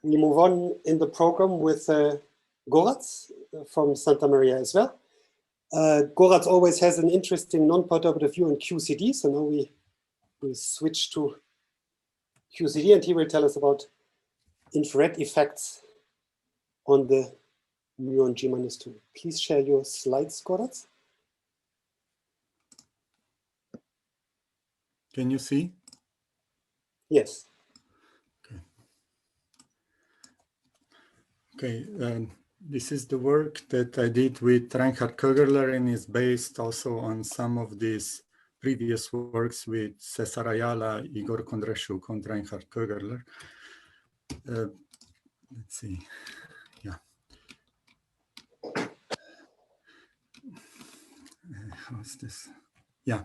we move on in the program with Gorazd from Santa Maria as well. Gorazd always has an interesting non-perturbative view on QCD, so now we will switch to QCD, and he will tell us about infrared effects on the muon G-2. Please share your slides, Gorazd. Can you see? Yes. Okay. This is the work that I did with Reinhard Kögerler, and is based also on some of these previous works with Cesar Ayala, Igor Kondrashuk, and Reinhard Kögerler. Let's see. Yeah. How's this? Yeah.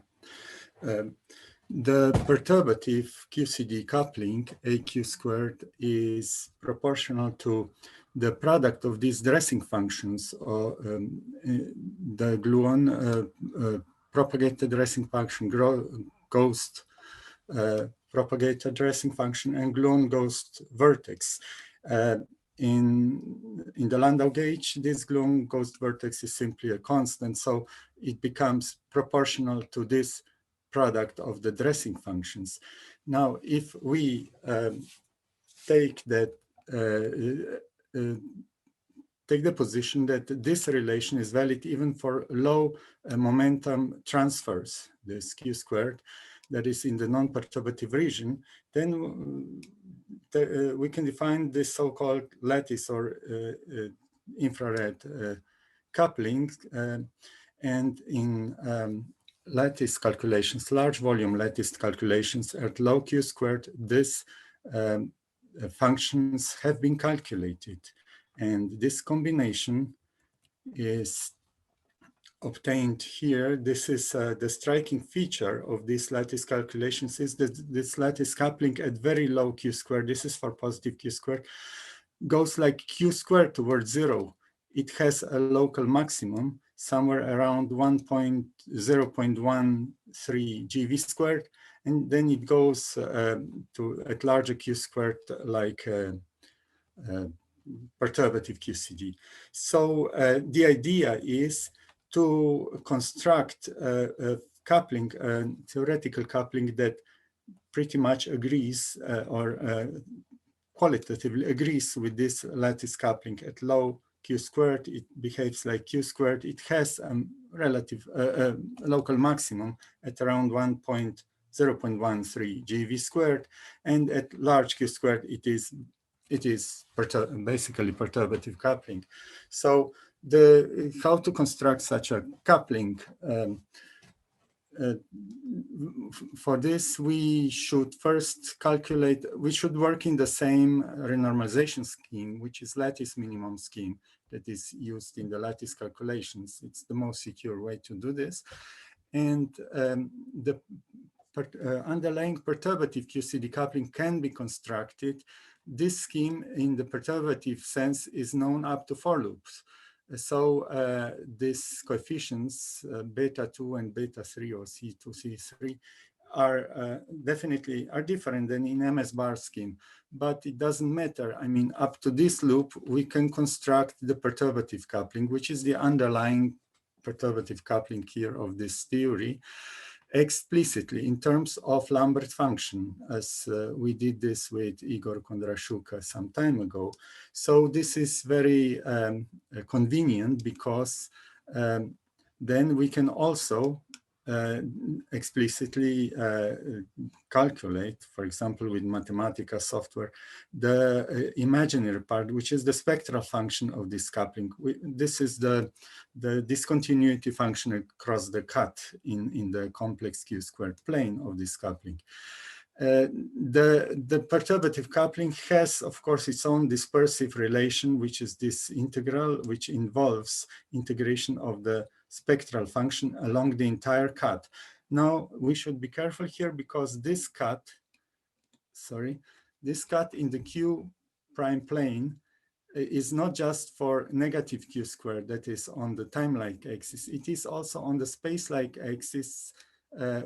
The perturbative QCD coupling, AQ squared, is proportional to the product of these dressing functions, or the gluon propagated dressing function, ghost propagated dressing function, and gluon ghost vertex. In the Landau gauge, this gluon ghost vertex is simply a constant, so it becomes proportional to this product of the dressing functions. Now, if we take that, take the position that this relation is valid even for low momentum transfers, this Q squared, that is in the non-perturbative region, then we can define this so-called lattice or infrared coupling, and in lattice calculations, large volume lattice calculations at low Q squared, these functions have been calculated. And this combination is obtained here. This is the striking feature of these lattice calculations, is that this lattice coupling at very low Q squared, this is for positive Q squared, goes like Q squared towards 0. It has a local maximum somewhere around 0.13 GV squared, and then it goes to at larger Q squared, like perturbative QCD. So the idea is to construct a coupling, a theoretical coupling that pretty much agrees or qualitatively agrees with this lattice coupling at low Q squared. It behaves like Q squared. It has a relative local maximum at around 0.13 GeV squared, and at large Q squared it is basically perturbative coupling. So how to construct such a coupling? For this, we should first calculate, we should work in the same renormalization scheme, which is lattice minimum scheme that is used in the lattice calculations. It's the most secure way to do this. And the underlying perturbative QCD coupling can be constructed. This scheme in the perturbative sense is known up to 4 loops. So these coefficients, beta 2 and beta 3, or C2, C3, are definitely different than in MS bar scheme, but it doesn't matter. I mean, up to this loop, we can construct the perturbative coupling, which is the underlying perturbative coupling here of this theory, explicitly in terms of Lambert function, as we did this with Igor Kondrashuk some time ago. So this is very convenient, because then we can also explicitly calculate, for example, with Mathematica software, the imaginary part, which is the spectral function of this coupling. This is the discontinuity function across the cut in the complex Q squared plane of this coupling. The perturbative coupling has, of course, its own dispersive relation, which is this integral, which involves integration of the spectral function along the entire cut. Now, we should be careful here, because this cut in the Q prime plane is not just for negative Q squared, that is on the time-like axis. It is also on the space-like axis,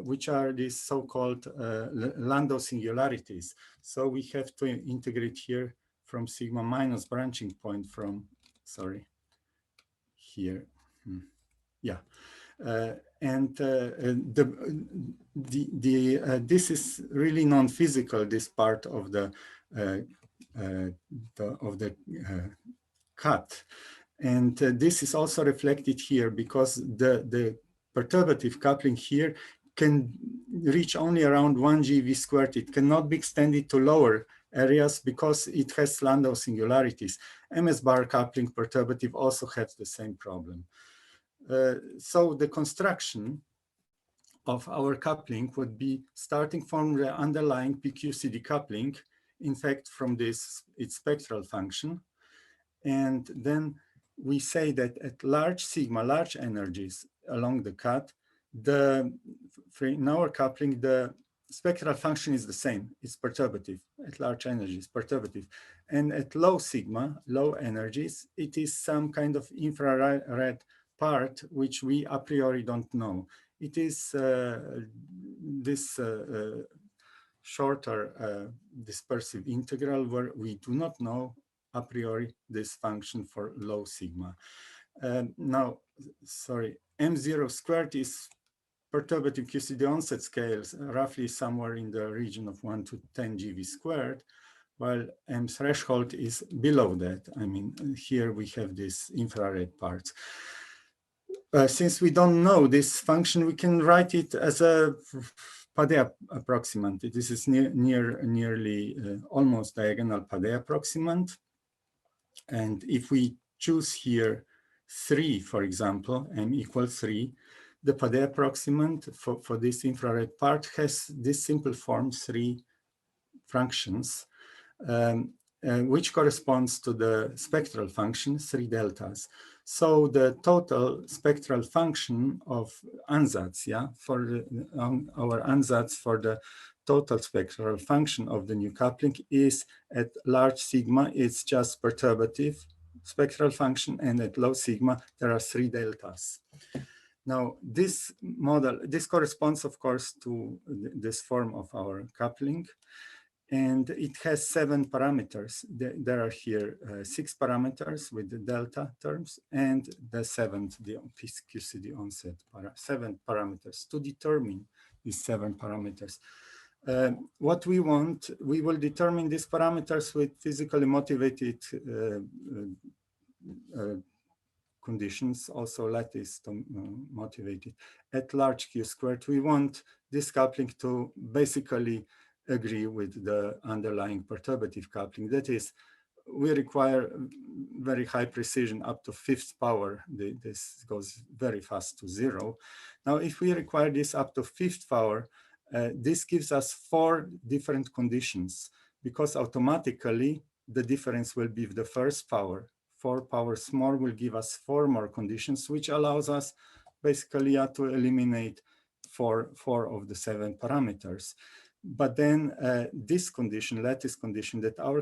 which are these so-called Landau singularities. So we have to integrate here from sigma minus branching point from, sorry, here. Yeah. This is really non-physical, this part of the cut. And this is also reflected here because the perturbative coupling here can reach only around 1 GeV squared. It cannot be extended to lower areas because it has Landau singularities. MS bar coupling perturbative also has the same problem. So the construction of our coupling would be starting from the underlying PQCD coupling, in fact, from this, its spectral function. And then we say that at large sigma, large energies along the cut, in our coupling, the spectral function is the same. It's perturbative at large energies, perturbative. And at low sigma, low energies, it is some kind of infrared part which we a priori don't know. It is this shorter dispersive integral where we do not know a priori this function for low sigma. Now, sorry, M0 squared is perturbative QCD onset scales, roughly somewhere in the region of 1 to 10 GeV squared, while M threshold is below that. I mean, here we have these infrared parts. Since we don't know this function, we can write it as a Parte approximant. This is nearly almost diagonal Parte approximant. And if we choose here 3, for example, m equals 3, the Parte approximant for this infrared part has this simple form, 3 functions, which corresponds to the spectral function, 3 deltas. So the total spectral function of ansatz, yeah, for our ansatz for the total spectral function of the new coupling is at large sigma, it's just perturbative spectral function, and at low sigma, there are 3 deltas. Now, this model, this corresponds, of course, to this form of our coupling. And it has 7 parameters. There are here 6 parameters with the delta terms, and the 7th, the QCD onset, 7 parameters to determine these 7 parameters. What we want, we will determine these parameters with physically motivated conditions, also lattice motivated. At large Q squared, we want this coupling to basically agree with the underlying perturbative coupling. That is, we require very high precision up to 5th power. This goes very fast to 0. Now, if we require this up to 5th power, this gives us 4 different conditions, because automatically the difference will be the 1st power. 4 powers more will give us 4 more conditions, which allows us basically to eliminate 4 of the 7 parameters. But then this condition, lattice condition, that our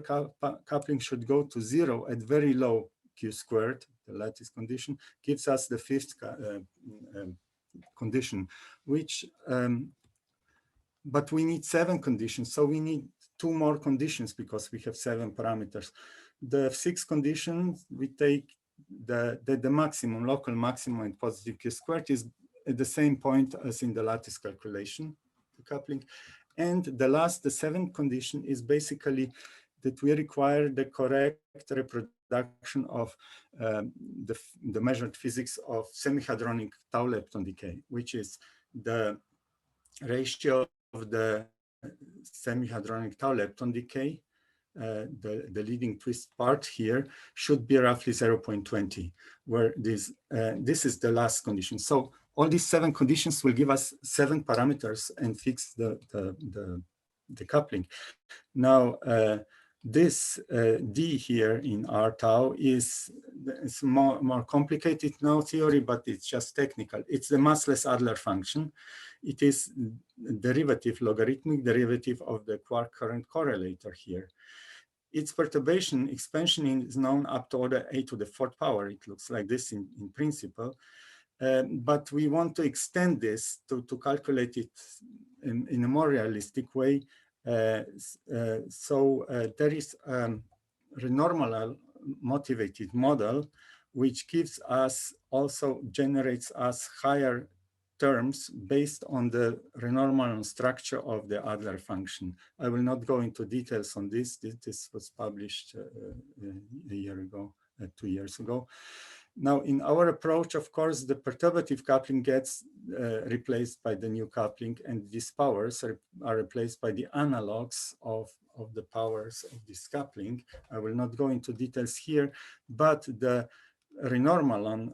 coupling should go to 0 at very low Q squared, the lattice condition, gives us the 5th condition, which, but we need 7 conditions. So we need 2 more conditions because we have 7 parameters. The 6th condition, we take the maximum, local maximum and positive Q squared is at the same point as in the lattice calculation, the coupling. And the 7th condition is basically that we require the correct reproduction of the measured physics of semi-hadronic tau lepton decay, which is the ratio of the semi-hadronic tau lepton decay, the leading twist part here should be roughly 0.20, where this is the last condition. So all these 7 conditions will give us 7 parameters and fix the coupling. Now, this D here in R tau is more complicated now theory, but it's just technical. It's the massless Adler function. It is derivative, logarithmic derivative of the quark current correlator here. Its perturbation expansion is known up to order a to the 4th power. It looks like this in principle. But we want to extend this to calculate it in a more realistic way. There is renormal motivated model, which gives us also generates us higher terms based on the renormal structure of the Adler function. I will not go into details on this. This was published a year ago, 2 years ago. Now, in our approach, of course, the perturbative coupling gets replaced by the new coupling, and these powers are replaced by the analogs of the powers of this coupling. I will not go into details here, but the renormal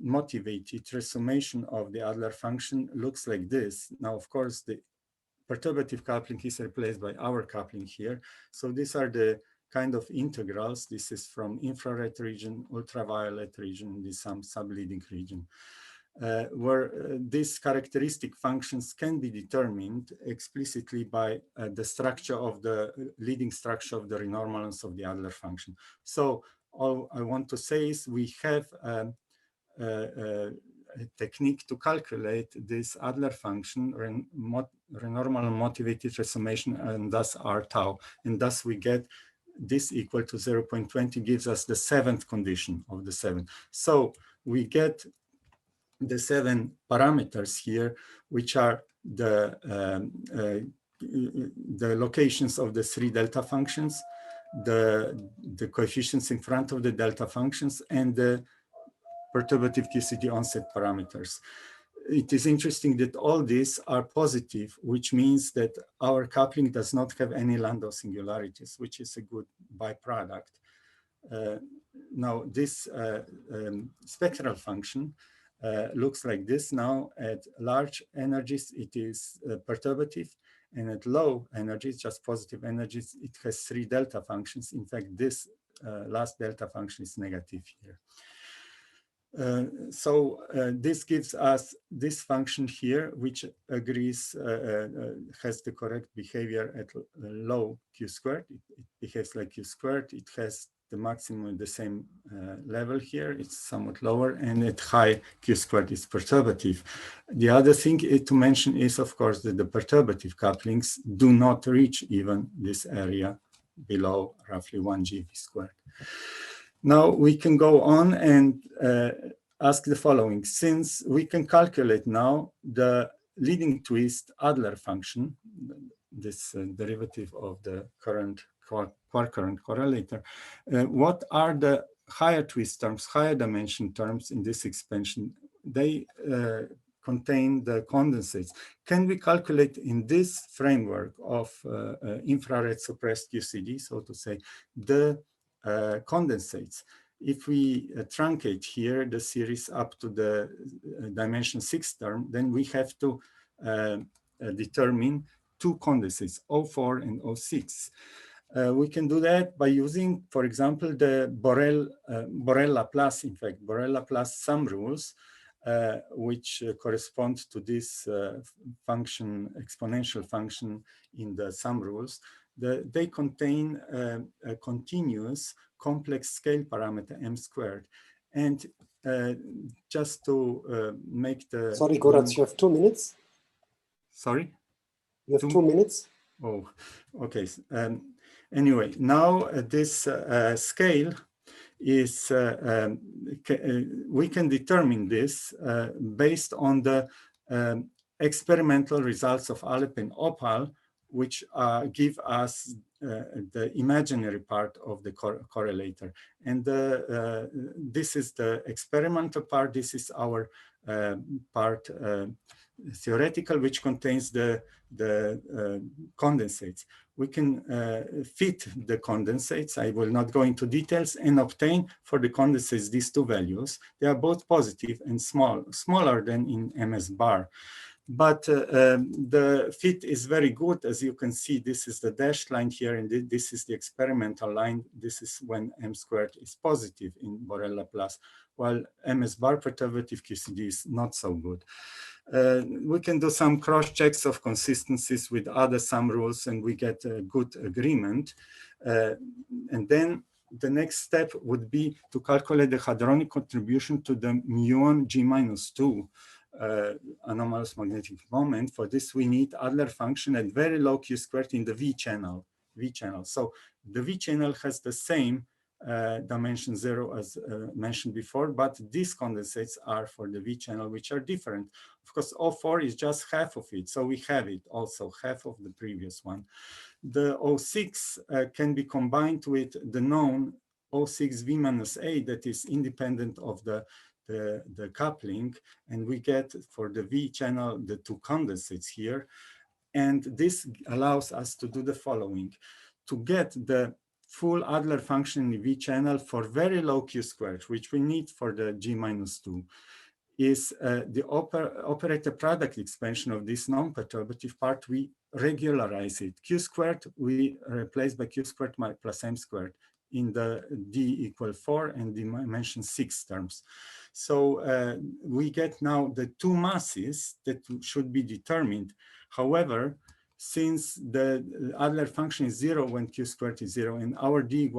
motivated resummation of the Adler function looks like this. Now, of course, the perturbative coupling is replaced by our coupling here. So these are the kind of integrals. This is from infrared region, ultraviolet region, this some subleading region, where these characteristic functions can be determined explicitly by the structure of the leading structure of the renormalance of the Adler function. So all I want to say is we have a technique to calculate this Adler function, renormal motivated resummation, and thus R tau, and thus we get this equal to 0.20 gives us the 7th condition of the 7. So we get the 7 parameters here, which are the locations of the 3 delta functions, the coefficients in front of the delta functions, and the perturbative QCD onset parameters. It is interesting that all these are positive, which means that our coupling does not have any Landau singularities, which is a good byproduct. Now, this spectral function looks like this. Now, at large energies, it is perturbative, and at low energies, just positive energies, it has 3 delta functions. In fact, this last delta function is negative here. This gives us this function here, which agrees, has the correct behavior at low q squared. It behaves like q squared. It has the maximum at the same level here. It's somewhat lower, and at high q squared is perturbative. The other thing to mention is, of course, that the perturbative couplings do not reach even this area below roughly 1 GeV squared. Now we can go on and ask the following. Since we can calculate now the leading twist Adler function, this derivative of the current quark current correlator, what are the higher twist terms, higher dimension terms in this expansion? They contain the condensates. Can we calculate in this framework of infrared suppressed QCD, so to say, the condensates? If we truncate here the series up to the dimension 6 term, then we have to determine 2 condensates, O4 and O6. We can do that by using, for example, the Borel-Laplace, in fact, Borel-Laplace sum rules, which correspond to this function, exponential function in the sum rules. They contain a continuous complex scale parameter m squared. And just to make the... Sorry, Gorazd, you have 2 minutes. Sorry? You have 2 minutes. Oh, okay. Anyway, now this scale is, we can determine this based on the experimental results of Alep and Opal, which give us the imaginary part of the correlator. And this is the experimental part. This is our part theoretical, which contains the condensates. We can fit the condensates. I will not go into details, and obtain for the condensates these 2 values. They are both positive and smaller than in MS bar. But the fit is very good. As you can see, this is the dashed line here, and this is the experimental line. This is when m squared is positive in Borel-Laplace, while MS bar perturbative QCD is not so good. We can do some cross checks of consistencies with other sum rules, and we get a good agreement. And then the next step would be to calculate the hadronic contribution to the muon G-2 anomalous magnetic moment. For this, we need Adler function at very low q squared in the V channel. So The V channel has the same dimension 0 as mentioned before, but these condensates are for the V channel, which are different. Of course, O4 is just half of it, so we have it also, half of the previous one. The O6 can be combined with the known O6V-A that is independent of the coupling, and we get for the V channel the two condensates here. And this allows us to do the following: to get the full Adler function in V channel for very low Q-squared, which we need for the G-2, is the operator product expansion of this non-perturbative part. We regularize it. Q-squared we replace by Q-squared plus M squared in the D = 4 and dimension 6 terms. So we get now the two masses that should be determined. However, since the Adler function is 0 when Q-squared is 0 and our D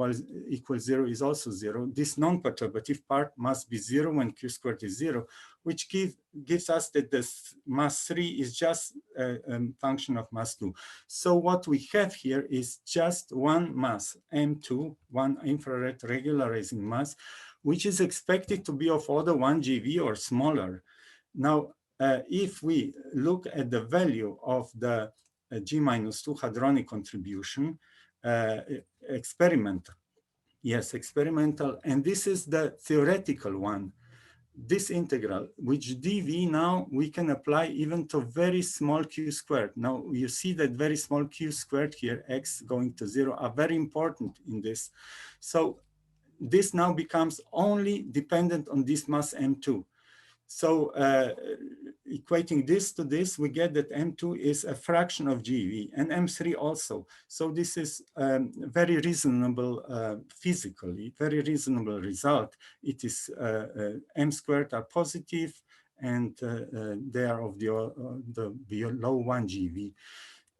equals 0 is also 0, this non-perturbative part must be 0 when Q-squared is 0, which gives us that this mass 3 is just a function of mass 2. So what we have here is just one mass, M2, one infrared regularizing mass, which is expected to be of order 1 GeV or smaller. Now, if we look at the value of the G-2 hadronic contribution, experimental, and this is the theoretical one. This integral, which dV now we can apply even to very small Q-squared. Now you see that very small Q-squared here, x going to 0, are very important in this. So this now becomes only dependent on this mass M2. So equating this to this, we get that M2 is a fraction of GeV and M3 also. So this is very reasonable, physically, very reasonable result. It is M squared are positive and they are of the below 1 GeV.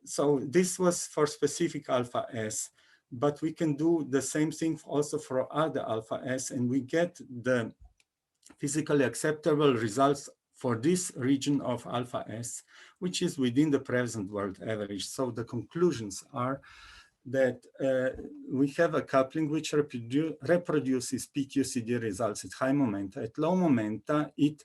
So this was for specific alpha S, but we can do the same thing also for other alpha S, and we get the physically acceptable results for this region of alpha S, which is within the present world average. So the conclusions are that we have a coupling which reproduces PQCD results at high momenta. At low momenta, it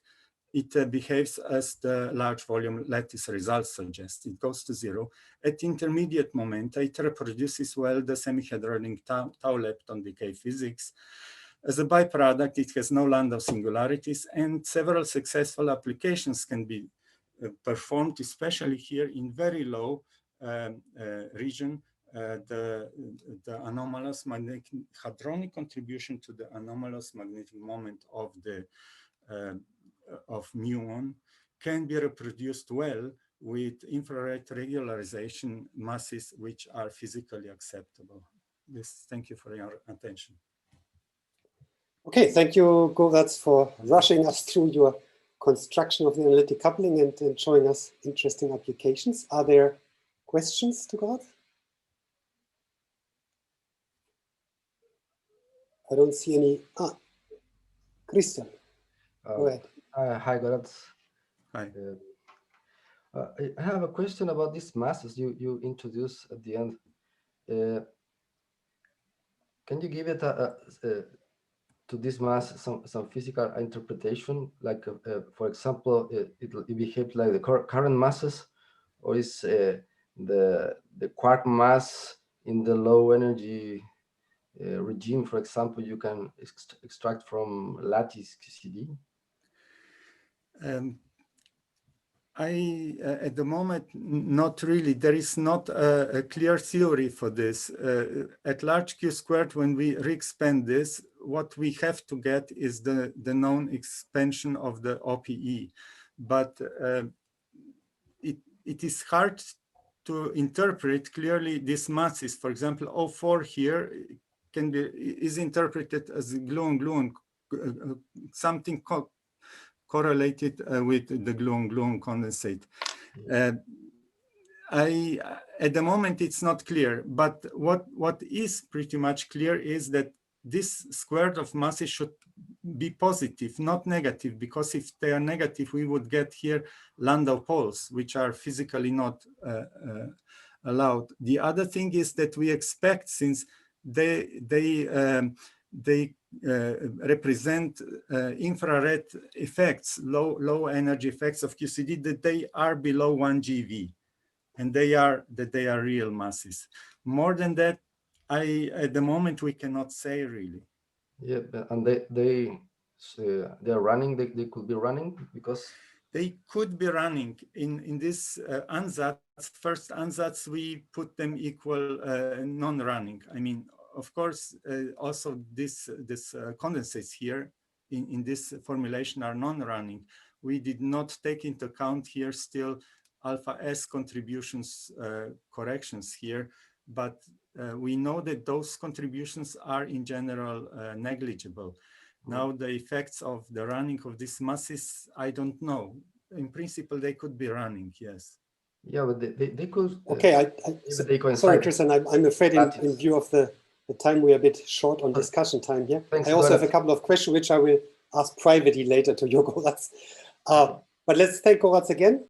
behaves as the large volume lattice results suggest. It goes to 0. At intermediate momenta, it reproduces well the semi-hadronic tau lepton decay physics. As a byproduct, it has no Landau singularities, and several successful applications can be performed, especially here in very low region, the anomalous magnetic hadronic contribution to the anomalous magnetic moment of the of muon can be reproduced well with infrared regularization masses which are physically acceptable. Thank you for your attention. Okay, thank you, Gorazd, for rushing us through your construction of the analytic coupling and showing us interesting applications. Are there questions to Gorazd? I don't see any. Christian, go ahead. Hi, Gorazd. Hi. I have a question about these masses you introduced at the end. Can you give it to this mass some physical interpretation? Like, for example, it behaves like the current masses, or is the quark mass in the low energy regime, for example, you can extract from lattice QCD? At the moment, not really. There is not a clear theory for this. At large Q-squared, when we re-expand this, what we have to get is the known expansion of the OPE. But it is hard to interpret clearly these masses. For example, O4 here is interpreted as gluon-gluon, something correlated with the gluon-gluon condensate. At the moment, it's not clear, but what is pretty much clear is that this squared of masses should be positive, not negative, because if they are negative, we would get here Landau poles, which are physically not allowed. The other thing is that we expect, since they represent infrared effects, low energy effects of QCD, that they are below 1 GeV, and they are real masses. More than that, at the moment we cannot say really. Yeah, and they're running. They could be running because they could be running in this ansatz. First ansatz, we put them equal non-running. I mean, of course, also this condensates here in this formulation are non-running. We did not take into account here still alpha S contributions corrections here, but we know that those contributions are in general negligible. Now the effects of the running of these masses, I don't know. In principle, they could be running, yes. Yeah, but they could. Okay, sorry, Christian, I'm afraid in view of the time, we are a bit short on discussion time here. Thanks, I also have a couple of questions, which I will ask privately later to your Gorazd. But let's thank Gorazd again.